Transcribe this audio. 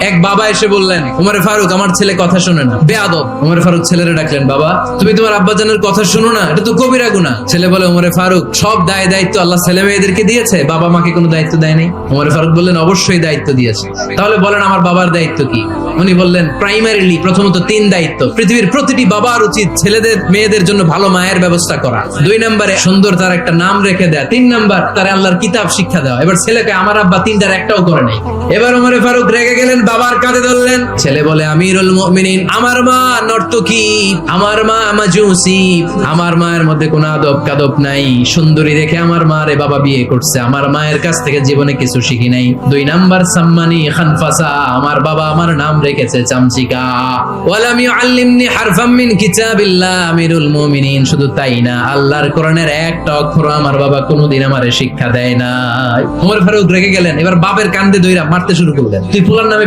এক বাবা এসে বললেন, উমরে ফারুক আমার ছেলে কথা শোনে না, বেয়াদব। উমরে ফারুক ছেলেরে ডাকলেন, বাবা তুমি তোমার আব্বাজানের কথা শোনো না, এটা তো কবিরা গুনাহ। ছেলে বলে, উমরে ফারুক সব দায় দায়িত্ব আল্লাহ ছেলে মেয়েদেরকে দিয়েছে, বাবা মাকে কোনো দায়িত্ব দেয় নাই? উমরে ফারুক বললেন, অবশ্যই দায়িত্ব দিয়েছে। তাহলে বলেন আমার বাবার দায়িত্ব কি? উনি বললেন, প্রাইমারিলি প্রথমত 3 দায়িত্ব। পৃথিবীর প্রতিটি বাবার উচিত ছেলেদের মেয়েদের জন্য ভালো মায়ের ব্যবস্থা করা। 2 নম্বরে সুন্দর তার একটা নাম রেখে দেয়া। 3 নাম্বার তার আল্লাহর কিতাব শিক্ষা দেওয়া। এবার ছেলেকে আমার আব্বা 3টার একটাও করে নাই। এবার ওমরে ফারুক রেগে গেলেন, বাবার কাঁধে ধরলেন। ছেলে বলে, আমিরুল মুমিনিন, আমার মা নর্তকী, আমার মা মাজুসি, আমার মায়ের মধ্যে কোনো আদব কাদব নাই, সুন্দরী দেখে আমার মা রে বাবা বিয়ে করছে, আমার মায়ের কাছ থেকে জীবনে কিছু শিখি নাই। 2 নাম্বার সাম্মানি খানফাসা, আমার বাবা আমার নাম রেখেছে চামচিকা। ওয়ালাম ইউআল্লিমনি হারফাম মিন কিতাবিল্লাহ, আমিরুল মুমিনিন, শুধু তাই না, আল্লাহর কোরআনের একটা অক্ষর আমার বাবা কোনোদিন আমারে শিক্ষা দেয় না। ওমর ফারুক রেগে গেলেন, এবার বাপের কান্দে ধইরা মারতে শুরু করলেন, তুই পোলার নামে